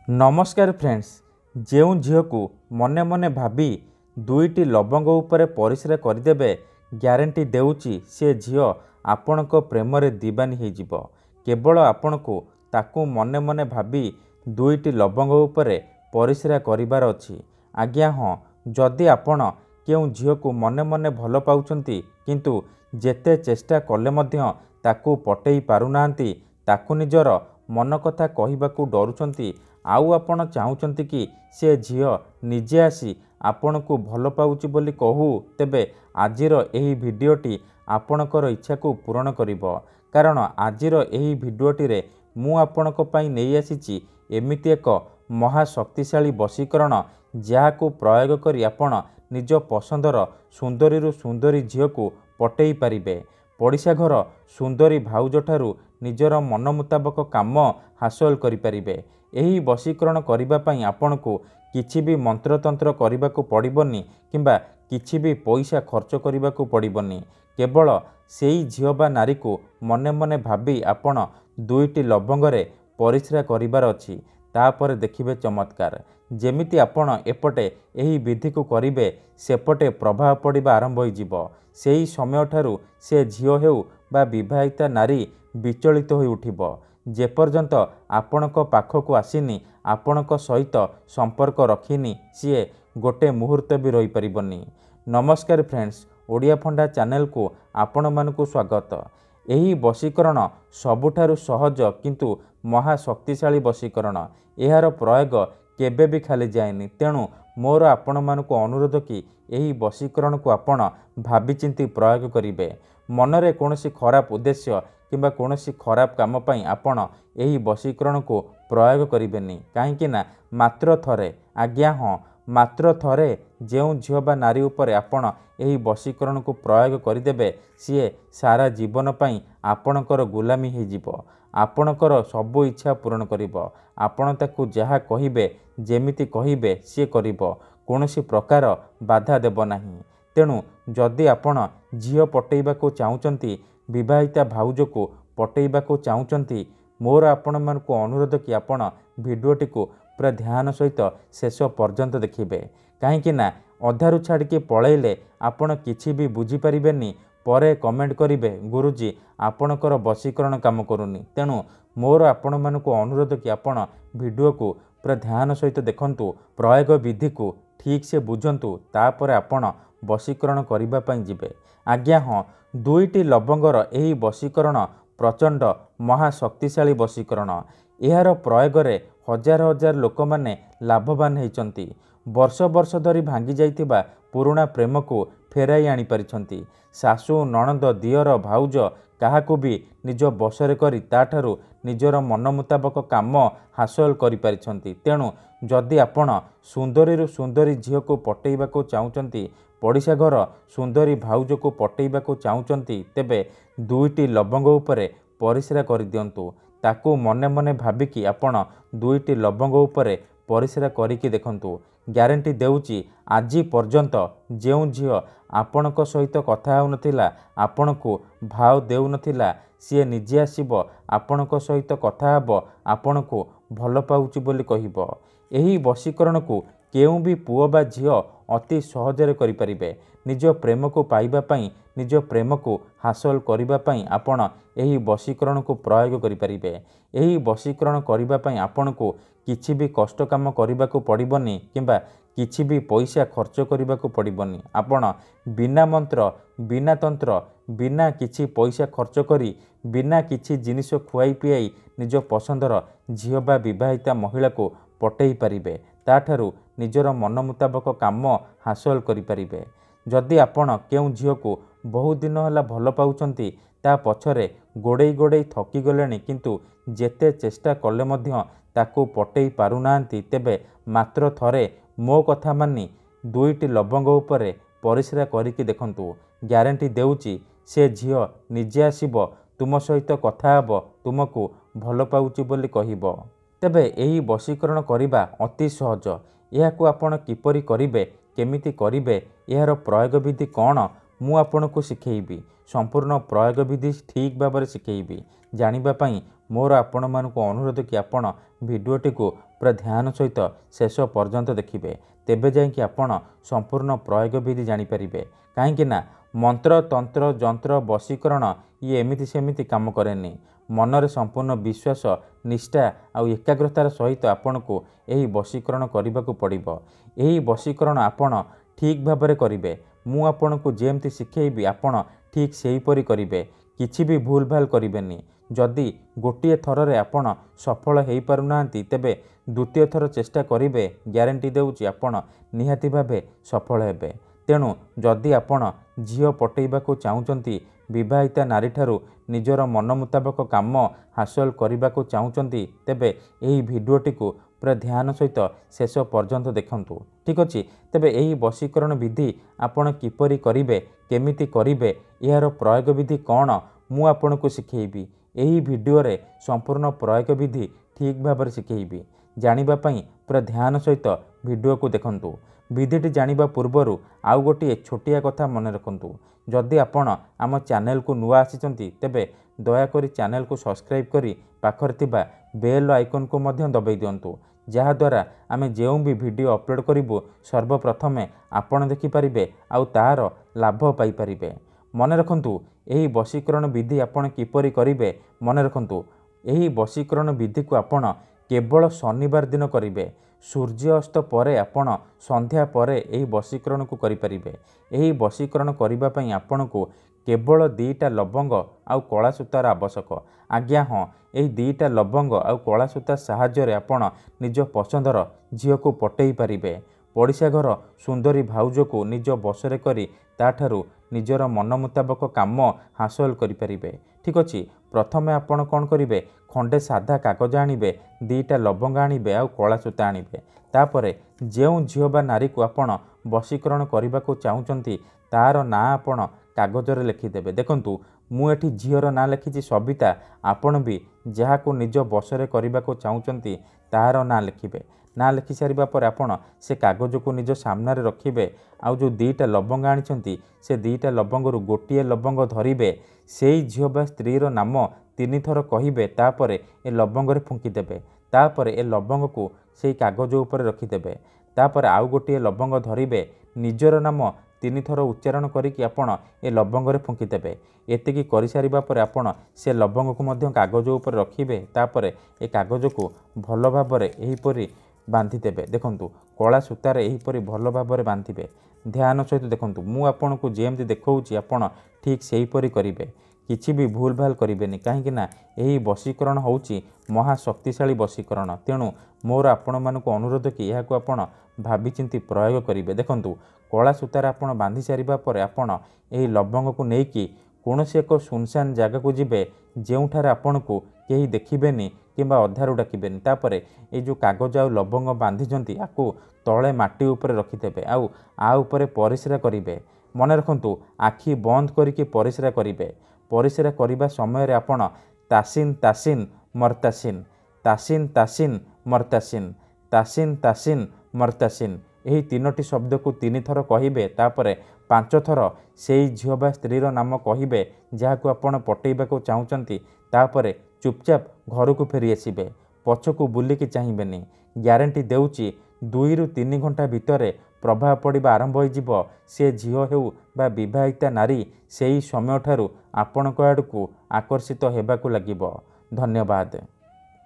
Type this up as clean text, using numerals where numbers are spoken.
नमस्कार फ्रेंड्स। जो झील को मने मने भाभी दुईटी लवंग उपरे परिश्रा करदेबे ग्यारंटी देउची से झील आपणक प्रेम रे दीवानी हो जिवो। केवल आपण को ताकू मने मने भाभी दुईटी लवंग उपरे परिश्रा करिबार अछि। आज्ञा हाँ, जदि आपण केउ झील को मने मने भल पाउचंती किंतु जेते चेष्टा कले मध्य ताकू पटेई पारुनांती, ताकू निजर मन कथा कहिबाकू डरुचंती, आउ आपण चाहूचंती कि से झील निजे आसी आपण को भल पाउची बोली कहू, तेबे आजिर एही भिडियोटी आपणकर इच्छा को पूरण करिवो। कारण आजिर एही भिडियोटी रे मु आपणक पई नेई आसीची एमिति एक महाशक्तिशाली वशीकरण, जहाको प्रयोग करी आपण निज पसंदर सुंदरी सुंदरी झील को पटेई पारिबे। पड़िशा घर सुंदरी भाउजठारू निजर मन मुताबक काम हासिल करि पारिबे। एही वशीकरण करिबा पई आपण को किछि भी मंत्रतंत्र करिबाकू पड़िबनी किंबा किछि भी पैसा खर्च करिबाकू पड़िबनी। केवल सेई झील बा नारी को मने मने भाबी आपण दुईटी लवंगरे परिश्रा करिबार अछि। तापर देखिबे चमत्कार। जेमिति आपण एपटे एही विधि को करिबे सेपटे प्रभाव पड़िबा आरंभ होई जिवो। सेही समय ठारू से झील हेउ बा विवाहिता नारी विचलित होई उठिबो। जेपर्यंत आपणक पाखक आसीनी, आपणक सहित संपर्क रखिनी, सीए गोटे मुहूर्त भी रही परिबनी। नमस्कार फ्रेंड्स, ओडिया फंडा चैनल को आपण मानकु स्वागत। एही वशीकरण सबुठारु सहज किंतु महाशक्तिशाली वशीकरण। एहार प्रयोग केबे भी खाली जाएनी। तेणु मोर आपण मानकु अनुरोध कि एही वशीकरण को आपण भाबी चिंती प्रयोग करिवे। मनरे कोनोसी खराब उद्देश्य किंबा कोनोसी खराब काम पई आपण एही वशीकरण को प्रयोग करिवेनी। काहेकि ना मात्र थरे, आज्ञा हाँ, मात्र थरे जेउ झील बा नारी उपरे आपण एही वशीकरण को प्रयोग करिदेबे, सीए सारा जीवन पई आपणकर गुलामी हो जिवो। आपणकर सबु इच्छा पूर्ण करिवो। आपण ताकू जहा कहिबे, जेमिति कहिबे सी करिवो। कोनोसी प्रकार बाधा देबो नाही। तेणु जदि आपण झील पटेइबाकू चाहूचंती, विवाहिता भाउज को पटेइबाकू चाहूचंती, मोर आपण मानकू अनुरोध कि आपण भिडियोटी को पूरा ध्यान सहित शेष पर्यंत देखिबे। काहेकि ना अधारु छाड़िकी पळैले आपण किछि भी बुझी परिबेनी। परे कमेंट करिवे, गुरुजी आपणकर वशीकरण काम करूनी। तेणु मोर आपण मानकू अनुरोध कि आपण भिडियो को पूरा ध्यान सहित देखंतु, प्रयोग विधि को ठीक से बुझंतु, तापर आपण वशीकरण करिबा पई जिवे। आज्ञा हाँ, दुईटी लवंगर एही वशीकरण प्रचंड महाशक्तिशाली वशीकरण। एहार प्रयोग रे हजार हजार लोक माने लाभवान होइचंती। वर्ष वर्ष धरी भांगी जाइतिबा पुराणा प्रेम को फेराई आनी परिछंती। सासु नणंद दियर भाउज काहाकू भी निज बसरे करी ताठारू निजर मन मुताबक काम हासिल करि परिछंती। तेणु जदि आपण सुंदरी सुंदरी झील को पटेइबाकू चाहूचंती, पड़िशा घर सुंदरी भाउज को पटेइबाकू चाहूचंती, तेबे दुईटी लवंग उपरे परिश्रा करि दियंतु। ताकू मने मने भाबिकी आपण दुईटी लवंग उपरे परिश्रा करिकी देखंतु। ग्यारंटी देउची आजी पर्यंत जेउ झील आपणक सहित कथा होउ नथिला, आपणकू भाव देउ नथिला, सी निजे आसीबो, आपणक सहित कथा हबो, आपणकू भल पाउची बोली कहिबो। एही वशीकरण को केउ भी पुओ बा झील अति सहजरे करि परिबे। निज प्रेम को पाइबा पई, निज प्रेम को हासिल करिबा पई आपण एही वशीकरण को प्रयोग करि परिबे। एही वशीकरण करिबा पई आपण को किछि भी कष्ट काम करिबाकू पड़िबनी किंबा किछि भी पैसा खर्च करिबाकू पड़िबनी। आपण बिना मंत्र, बिना तंत्र, बिना किछि पैसा खर्च करी, बिना किछि जिनिस खुआई पियाई निज पसंदर झील बा विवाहिता महिला को पटेई पारिबे। ताठारू निजर मन मुताबक काम हासिल करि पारिबे। जदि आपण केउ झील को बहुत दिन होला भल पाउचंती, ता पछरे गोड़ेई गोड़ेई थकी गलेनी किंतु जेते चेष्टा कले मध्य ताकू पटेई पारुनांती, तेबे मात्र थरे मो कथा मानी दुईटी लवंग उपरे परिश्रा करिकी देखंतु। ग्यारंटी देउची से झील निजे आसीबो, तुम सहित कथा हबो, तुमको भल पाउची बोली कहिबो। तेबे एही वशीकरण करिबा अति सहज। एहाकू आपण किपरि करिबे, केमिति करिबे, एहार प्रयोग विधि कौन, मु आपणकू शिखेइबी। संपूर्ण प्रयोग विधि ठीक भाव में शिखेइबी। जानिबा पई मोर आपण मानकू अनुरोध कि आपण ଭିଡ଼ିଓଟିକୁ ପୁରା ଧ୍ୟାନ ସହିତ ଶେଷ ପର୍ଯ୍ୟନ୍ତ ଦେଖିବେ। ତେବେ ଯାଇକି ଆପଣ ସମ୍ପୂର୍ଣ୍ଣ ପ୍ରୟୋଗ ବିଧି ଜାଣିପାରିବେ। କାହିଁକି ନା ମନ୍ତ୍ର ତନ୍ତ୍ର ଯନ୍ତ୍ର ବଶୀକରଣ ଇଏ ଏମିତି ସେମିତି କାମ କରେନି। ମନରେ ସମ୍ପୂର୍ଣ୍ଣ ବିଶ୍ୱାସ ନିଷ୍ଠା ଆଉ ଏକାଗ୍ରତାର ସହିତ ଆପଣଙ୍କୁ ଏହି ବଶୀକରଣ କରିବାକୁ ପଡ଼ିବ। ଏହି ବଶୀକରଣ ଆପଣ ଠିକ୍ ଭାବରେ କରିବେ। ମୁଁ ଆପଣଙ୍କୁ ଯେମିତି ଶିଖେଇବି ଆପଣ ଠିକ୍ ସେହିପରି କରିବେ। କିଛି ବି ଭୁଲ ଭାଲ କରିବେନି। ଯଦି ଗୋଟିଏ ଥରରେ ଆପଣ ସଫଳ ହୋଇପାରୁନାହାନ୍ତି ତେବେ ଦ୍ୱିତୀୟ ଥର ଚେଷ୍ଟା କରିବେ, ଗ୍ୟାରେଣ୍ଟି ଦେଉଛି ଆପଣ ନିହାତି ଭାବେ ସଫଳ ହେବେ। ତେଣୁ ଯଦି ଆପଣ ଝିଅ ପଟେଇବାକୁ ଚାହୁଁଛନ୍ତି, ବିବାହିତା ନାରୀଠାରୁ ନିଜର ମନ ମୁତାବକ କାମ ହାସଲ କରିବାକୁ ଚାହୁଁଛନ୍ତି, ତେବେ ଏହି ଭିଡ଼ିଓଟିକୁ ପୁରା ଧ୍ୟାନ ସହିତ ଶେଷ ପର୍ଯ୍ୟନ୍ତ ଦେଖନ୍ତୁ। ଠିକ୍ ଅଛି। ତେବେ ଏହି ବଶୀକରଣ ବିଧି ଆପଣ କିପରି କରିବେ, କେମିତି କରିବେ, ଏହାର ପ୍ରୟୋଗ ବିଧି କ'ଣ ମୁଁ ଆପଣଙ୍କୁ ଶିଖେଇବି। ଏହି ଭିଡ଼ିଓରେ ସମ୍ପୂର୍ଣ୍ଣ ପ୍ରୟୋଗ ବିଧି ଠିକ୍ ଭାବରେ ଶିଖେଇବି। ଜାଣିବା ପାଇଁ ପୁରା ଧ୍ୟାନ ସହିତ ଭିଡ଼ିଓକୁ ଦେଖନ୍ତୁ। ବିଧିଟି ଜାଣିବା ପୂର୍ବରୁ ଆଉ ଗୋଟିଏ ଛୋଟିଆ କଥା ମନେ ରଖନ୍ତୁ। ଯଦି ଆପଣ ଆମ ଚ୍ୟାନେଲକୁ ନୂଆ ଆସିଛନ୍ତି ତେବେ ଦୟାକରି ଚ୍ୟାନେଲକୁ ସବସ୍କ୍ରାଇବ୍ କରି ପାଖରେ ଥିବା ବେଲ୍ ଆଇକନ୍କୁ ମଧ୍ୟ ଦବାଇ ଦିଅନ୍ତୁ। ଯାହାଦ୍ୱାରା ଆମେ ଯେଉଁ ବି ଭିଡ଼ିଓ ଅପଲୋଡ଼ କରିବୁ ସର୍ବପ୍ରଥମେ ଆପଣ ଦେଖିପାରିବେ ଆଉ ତାହାର ଲାଭ ପାଇପାରିବେ। ମନେ ରଖନ୍ତୁ ଏହି ବଶୀକରଣ ବିଧି ଆପଣ କିପରି କରିବେ। ମନେ ରଖନ୍ତୁ ଏହି ବଶୀକରଣ ବିଧିକୁ ଆପଣ କେବଳ ଶନିବାର ଦିନ କରିବେ। ସୂର୍ଯ୍ୟ ଅସ୍ତ ପରେ ଆପଣ ସନ୍ଧ୍ୟା ପରେ ଏହି ବଶୀକରଣକୁ କରିପାରିବେ। ଏହି ବଶୀକରଣ କରିବା ପାଇଁ ଆପଣଙ୍କୁ କେବଳ 2ଟା ଲବଙ୍ଗ ଆଉ କଳା ସୂତାର ଆବଶ୍ୟକ। ଆଜ୍ଞା ହଁ, ଏହି 2ଟା ଲବଙ୍ଗ ଆଉ କଳା ସୂତା ସାହାଯ୍ୟରେ ଆପଣ ନିଜ ପସନ୍ଦର ଝିଅକୁ ପଟେଇ ପାରିବେ। ପଡ଼ିଶା ଘର ସୁନ୍ଦରୀ ଭାଉଜକୁ ନିଜ ବଶରେ କରି ତାଠାରୁ ନିଜର ମନ ମୁତାବକ କାମ ହାସଲ କରିପାରିବେ। ଠିକ୍ ଅଛି। ପ୍ରଥମେ ଆପଣ କ'ଣ କରିବେ, ଖଣ୍ଡେ ସାଧା କାଗଜ ଆଣିବେ, 2ଟା ଲବଙ୍ଗ ଆଣିବେ ଆଉ କଳା ସୂତା ଆଣିବେ। ତାପରେ ଯେଉଁ ଝିଅ ବା ନାରୀକୁ ଆପଣ ବଶୀକରଣ କରିବାକୁ ଚାହୁଁଛନ୍ତି ତାହାର ନାଁ ଆପଣ କାଗଜରେ ଲେଖିଦେବେ। ଦେଖନ୍ତୁ ମୁଁ ଏଠି ଝିଅର ନାଁ ଲେଖିଛି ସବିତା। ଆପଣ ବି ଯାହାକୁ ନିଜ ବଶରେ କରିବାକୁ ଚାହୁଁଛନ୍ତି ତାହାର ନାଁ ଲେଖିବେ। ନାଁ ଲେଖି ସାରିବା ପରେ ଆପଣ ସେ କାଗଜକୁ ନିଜ ସାମ୍ନାରେ ରଖିବେ। ଆଉ ଯେଉଁ 2ଟା ଲବଙ୍ଗ ଆଣିଛନ୍ତି ସେ 2ଟା ଲବଙ୍ଗରୁ ଗୋଟିଏ ଲବଙ୍ଗ ଧରିବେ। ସେଇ ଝିଅ ବା ସ୍ତ୍ରୀର ନାମ 3 ଥର କହିବେ। ତାପରେ ଏ ଲବଙ୍ଗରେ ଫୁଙ୍କିଦେବେ। ତାପରେ ଏ ଲବଙ୍ଗକୁ ସେଇ କାଗଜ ଉପରେ ରଖିଦେବେ। ତାପରେ ଆଉ ଗୋଟିଏ ଲବଙ୍ଗ ଧରିବେ। ନିଜର ନାମ 3 ଥର ଉଚ୍ଚାରଣ କରିକି ଆପଣ ଏ ଲବଙ୍ଗରେ ଫୁଙ୍କିଦେବେ। ଏତିକି କରିସାରିବା ପରେ ଆପଣ ସେ ଲବଙ୍ଗକୁ ମଧ୍ୟ କାଗଜ ଉପରେ ରଖିବେ। ତାପରେ ଏ କାଗଜକୁ ଭଲ ଭାବରେ ଏହିପରି ବାନ୍ଧିଦେବେ। ଦେଖନ୍ତୁ କଳା ସୂତାରେ ଏହିପରି ଭଲ ଭାବରେ ବାନ୍ଧିବେ। ଧ୍ୟାନ ସହିତ ଦେଖନ୍ତୁ ମୁଁ ଆପଣଙ୍କୁ ଯେମିତି ଦେଖାଉଛି ଆପଣ ଠିକ୍ ସେହିପରି କରିବେ। କିଛି ବି ଭୁଲ ଭାଲ କରିବେନି। କାହିଁକି ନା ଏହି ବଶୀକରଣ ହେଉଛି ମହାଶକ୍ତିଶାଳୀ ବଶୀକରଣ। ତେଣୁ ମୋର ଆପଣମାନଙ୍କୁ ଅନୁରୋଧ କି ଏହାକୁ ଆପଣ ଭାବିଚିନ୍ତି ପ୍ରୟୋଗ କରିବେ। ଦେଖନ୍ତୁ କଳା ସୂତାରେ ଆପଣ ବାନ୍ଧି ସାରିବା ପରେ ଆପଣ ଏହି ଲବଙ୍ଗକୁ ନେଇକି କୌଣସି ଏକ ସୁନସାନ ଜାଗାକୁ ଯିବେ ଯେଉଁଠାରେ ଆପଣଙ୍କୁ କେହି ଦେଖିବେନି କିମ୍ବା ଅଧାରୁ ଡାକିବେନି। ତାପରେ ଏଇ ଯେଉଁ କାଗଜ ଆଉ ଲବଙ୍ଗ ବାନ୍ଧିଛନ୍ତି ଆକୁ ତଳେ ମାଟି ଉପରେ ରଖିଦେବେ ଆଉ ଉପରେ ପରିସ୍ରା କରିବେ। ମନେ ରଖନ୍ତୁ ଆଖି ବନ୍ଦ କରିକି ପରିସ୍ରା କରିବେ। ପରିସ୍ରା କରିବା ସମୟରେ ଆପଣ ତାସିନ୍ ତାସିନ୍ ମର୍ତାସିନ୍, ତାସିନ୍ ତାସିନ୍ ମର୍ତାସିନ୍, ତାସିନ୍ ତାସିନ୍ ମର୍ତାସିନ୍ ଏହି 3ଟି ଶବ୍ଦକୁ 3 ଥର କହିବେ। ତାପରେ 5 ଥର ସେଇ ଝିଅ ବା ସ୍ତ୍ରୀର ନାମ କହିବେ ଯାହାକୁ ଆପଣ ପଟେଇବାକୁ ଚାହୁଁଛନ୍ତି। ତାପରେ ଚୁପଚାପ ଘରକୁ ଫେରି ଆସିବେ। ପଛକୁ ବୁଲିକି ଚାହିଁବେନି। ଗ୍ୟାରେଣ୍ଟି ଦେଉଛି 2ରୁ 3 ଘଣ୍ଟା ଭିତରେ ପ୍ରଭାବ ପଡ଼ିବା ଆରମ୍ଭ ହୋଇଯିବ। ସେ ଝିଅ ହେଉ ବା ବିବାହିତା ନାରୀ ସେହି ସମୟଠାରୁ ଆପଣଙ୍କ ଆଡ଼କୁ ଆକର୍ଷିତ ହେବାକୁ ଲାଗିବ। ଧନ୍ୟବାଦ।